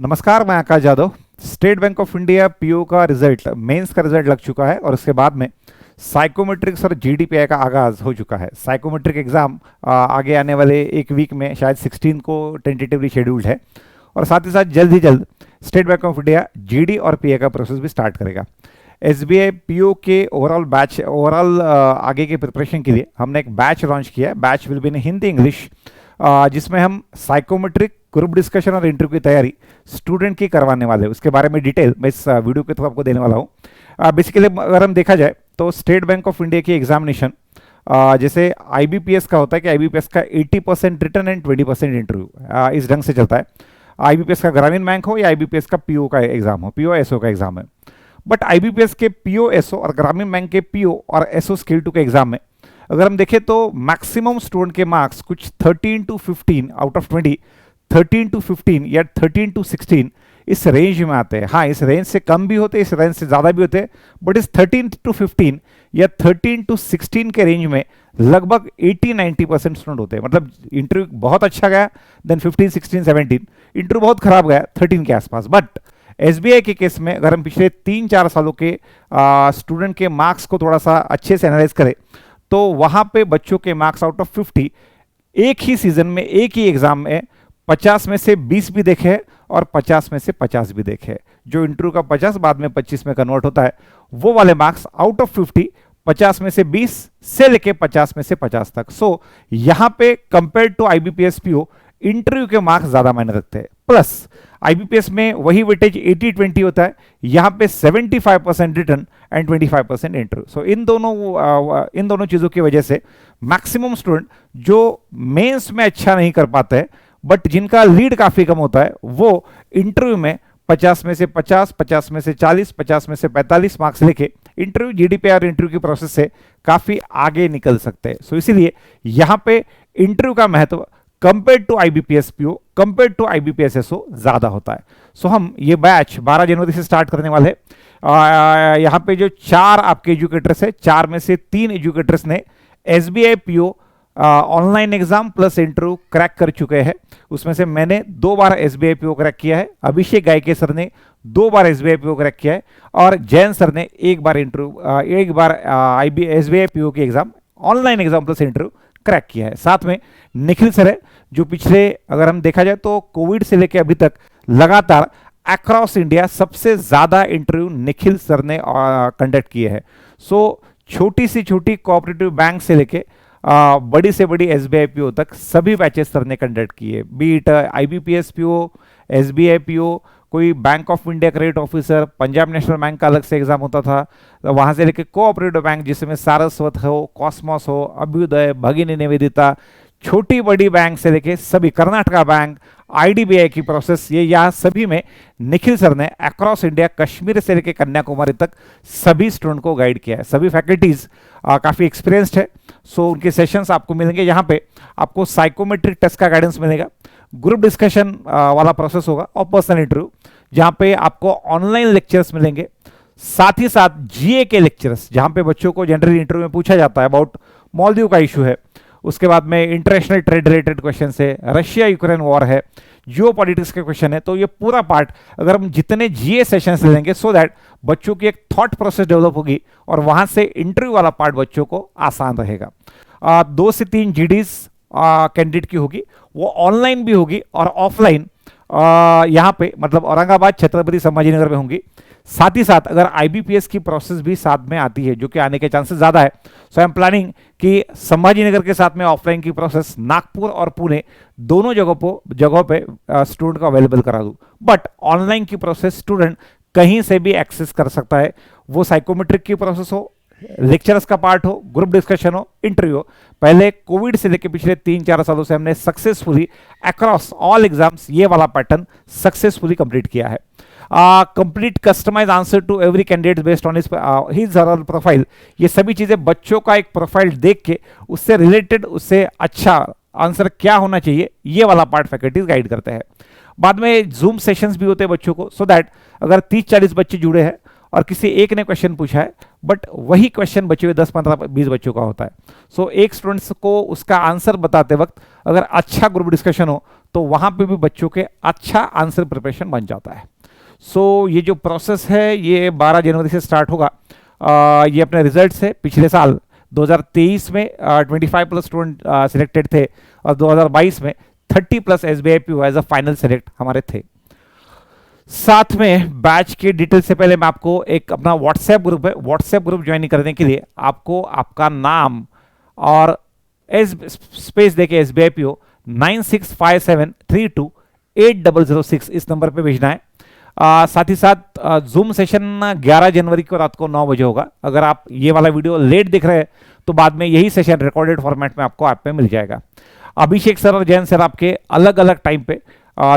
नमस्कार, मैं Akash Yadav. State bank of India PO का रिजल्ट, मेंस का रिजल्ट लग चुका है और उसके बाद में साइकोमेट्रिक्स और जीडीपीआई का आगाज हो चुका है। साइकोमेट्रिक एग्जाम आगे आने वाले एक वीक में शायद 16 को टेंटेटिवली शेड्यूल्ड है और साथ ही साथ जल्द ही जल्द state bank of India GD और पीए का प्रोसेस भी स्टार्ट करेगा। एसबीआई पीओ के ओवरऑल आगे के प्रिपरेशन के लिए हमने एक बैच लॉन्च किया है। Batch will be in Hindi English, जिसमें हम साइकोमेट्रिक, ग्रुप डिस्कशन और इंटरव्यू की तैयारी स्टूडेंट की करवाने वाले हैं। उसके बारे में डिटेल मैं इस वीडियो के थ्रू आपको देने वाला हूँ। बेसिकली अगर हम देखा जाए तो स्टेट बैंक ऑफ इंडिया की एग्जामिनेशन जैसे आईबीपीएस का होता है कि आईबीपीएस का 80% रिटर्न एंड 20% इंटरव्यू, इस ढंग से चलता है। आईबीपीएस का ग्रामीण बैंक हो या आईबीपीएस का पीओ का एग्जाम हो, पीओ एसओ का एग्जाम है। बट आईबीपीएस के पीओ एसओ और ग्रामीण बैंक के पीओ और एसओ स्किल 2 के एग्जाम में अगर हम देखें तो मैक्सिमम स्टूडेंट के मार्क्स कुछ 13 to 15 आउट ऑफ 20, 13 to 15 या 13 to 16 इस रेंज में आते हैं। हाँ, इस रेंज से कम भी होते हैं, इस रेंज से ज़्यादा भी होते हैं, बट इस 13 to 15 या 13 to 16 के रेंज में लगभग 80-90% स्टूडेंट होते हैं। मतलब इंटरव्यू बहुत अच्छा गया, देन 15, 16, 17 इंटरव्यू बहुत खराब गया 13 के आसपास। बट एसबीआई के केस में अगर हम पिछले 3-4 सालों के स्टूडेंट के मार्क्स को थोड़ा सा अच्छे से एनालाइज करें तो वहां पे बच्चों के मार्क्स आउट ऑफ 50 एक ही सीजन में, एक ही एग्जाम में 50 में से 20 भी देखे और 50 में से 50 भी देखे। जो इंटरव्यू का 50 बाद में 25 में कन्वर्ट होता है, वो वाले मार्क्स आउट ऑफ 50 50 में से 20 से लेके 50 में से 50 तक। सो यहां पे compare to IBPS PO interview के मार्क्स ज्यादा मायने रखते हैं। प्लस आईबीपीएस में वही वेटेज 80-20 होता है, यहां पे 75% रिटर्न एंड 25% इंटरव्यू। सो इन दोनों चीजों की वजह से मैक्सिमम स्टूडेंट जो मेंस में अच्छा नहीं कर पाते हैं बट जिनका लीड काफी कम होता है, वो इंटरव्यू में 50 में से 50, 50 में से 40, 50 में से 45 मार्क्स लेके इंटरव्यू, जीडीपीआई और इंटरव्यू की प्रोसेस से काफी आगे निकल सकते हैं। सो इसीलिए यहां पे इंटरव्यू का महत्व compare to IBPS PO, compare to IBPS SO ज्यादा होता है। सो हम ये बैच 12 जनवरी से स्टार्ट करने वाले। यहाँ पे जो 4 आपके एजुकेटर्स है, 4 में से 3 एजुकेटर्स ने SBI PO online exam plus interview crack कर चुके हैं। उसमें से मैंने 2 बार एसबीआई पीओ क्रैक किया है, अभिषेक गायके सर ने 2 बार एसबीआई पीओ क्रैक किया है और जैन सर ने एक बार एसबीआई पीओ की exam, online exam plus interview crack किया है। साथ में निखिल सर है, जो पिछले अगर हम देखा जाए तो कोविड से लेकर अभी तक लगातार अक्रॉस इंडिया सबसे ज्यादा इंटरव्यू निखिल सर ने कंडक्ट किए हैं। सो छोटी से छोटी कोऑपरेटिव बैंक से लेके बड़ी से बड़ी एसबीआई पीओ तक सभी बैचेस सर ने कंडक्ट किए। बीट आईबीपीएस पीओ, एसबीआई पीओ, कोई Bank of India credit officer, Punjab National Bank का अलग से एग्जाम होता था, वहां से लेके कोऑपरेटिव बैंक जिसमें सारस्वत हो, कॉस्मोस हो, अभ्युदय, भगिनी निवेदिता, छोटी बड़ी बैंक से लेके सभी, कर्नाटका बैंक, आईडीबीआई की प्रोसेस, ये यहाँ सभी में निखिल सर ने अक्रॉस इंडिया, कश्मीर से लेके कन्याकुमारी तक सभी स्टूडेंट को गाइड किया है। सभी फैकल्टीज काफ़ी एक्सपीरियंस्ड है। सो उनके सेशंस आपको मिलेंगे। यहाँ पे आपको साइकोमेट्रिक टेस्ट का गाइडेंस मिलेगा, ग्रुप डिस्कशन वाला प्रोसेस होगा और पर्सनल इंटरव्यू, जहाँ पे आपको ऑनलाइन लेक्चर्स मिलेंगे। साथ ही साथ जीए के लेक्चर्स, जहाँ पे बच्चों को जनरली इंटरव्यू में पूछा जाता है अबाउट मालदीव का इशू है, उसके बाद में इंटरनेशनल ट्रेड रिलेटेड क्वेश्चन है, रशिया यूक्रेन वॉर है, जियो पॉलिटिक्स के क्वेश्चन है। तो ये पूरा पार्ट अगर हम जितने जीए सेशंस ले लेंगे सो दैट बच्चों की एक थॉट प्रोसेस डेवलप होगी और वहां से इंटरव्यू वाला पार्ट बच्चों को आसान रहेगा। 2 से 3 जीडीज कैंडिडेट की होगी, वो ऑनलाइन भी होगी और ऑफलाइन यहाँ पे मतलब औरंगाबाद, छत्रपति संभाजीनगर में होंगी। साथ ही साथ अगर आईबीपीएस की प्रोसेस भी साथ में आती है, जो कि आने के चांसेस ज्यादा है, सो आई एम प्लानिंग कि संभाजीनगर के साथ में ऑफलाइन की प्रोसेस नागपुर और पुणे दोनों जगहों पे स्टूडेंट को अवेलेबल करा दूं। बट ऑनलाइन की प्रोसेस स्टूडेंट कहीं से भी एक्सेस कर सकता है, वो साइकोमेट्रिक की प्रोसेस हो, लेक्चर्स का पार्ट हो, ग्रुप डिस्कशन हो, इंटरव्यू हो। पहले कोविड से लेकर पिछले 3-4 सालों से हमने सक्सेसफुली अक्रॉस ऑल एग्जाम्स ये वाला पैटर्न सक्सेसफुली कंप्लीट किया है। Complete customise answer to every candidate based on his profile, ये सभी चीजें बच्चों का एक प्रोफाइल देख के उससे रिलेटेड, उससे अच्छा आंसर क्या होना चाहिए, ये वाला पार्ट फैकल्टीज गाइड करते हैं। बाद में जूम सेशंस भी होते हैं बच्चों को, सो दैट अगर 30-40 बच्चे जुड़े हैं और किसी एक ने क्वेश्चन पूछा है बट वही क्वेश्चन बचे हुए 10-15-20 बच्चों का होता है। सो एक स्टूडेंट्स को उसका आंसर बताते वक्त अगर अच्छा ग्रुप डिस्कशन हो तो वहाँ पे भी बच्चों के अच्छा आंसर प्रिपरेशन बन जाता है। सो ये जो प्रोसेस है ये 12 जनवरी से स्टार्ट होगा। ये अपने रिजल्ट्स है पिछले साल 2023 में 25+ स्टूडेंट सिलेक्टेड थे और 2022 में 30+ SBI PO as a final select हमारे थे। साथ में बैच के डिटेल से पहले मैं आपको एक अपना व्हाट्सएप ग्रुप है, व्हाट्सएप ग्रुप ज्वाइन करने के लिए आपको आपका नाम और स्पेस देके SBI PO 9657328006 इस नंबर पे भेजना है। साथ ही साथ जूम सेशन 11 जनवरी को रात को 9 बजे होगा। अगर आप ये वाला वीडियो लेट देख रहे हैं तो बाद में यही सेशन रिकॉर्डेड फॉर्मेट में आपको ऐप पे मिल जाएगा। अभिषेक सर और जैन सर आपके अलग अलग टाइम पे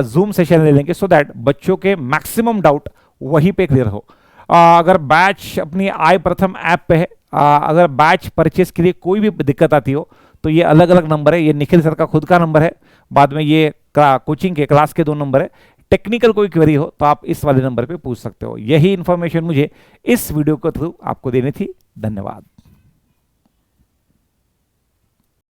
जूम सेशन ले लेंगे सो दैट बच्चों के मैक्सिमम डाउट वहीं पे क्लियर हो। अगर बैच अपनी आई प्रथम ऐप पे है, अगर बैच परचेस के लिए कोई भी दिक्कत आती हो तो ये अलग अलग नंबर है। ये निखिल सर का खुद का नंबर है, बाद में ये कोचिंग के क्लास के 2 नंबर है। टेक्निकल कोई क्वेरी हो तो आप इस वाले नंबर पे पूछ सकते हो। यही इंफॉर्मेशन मुझे इस वीडियो के थ्रू आपको देनी थी। धन्यवाद।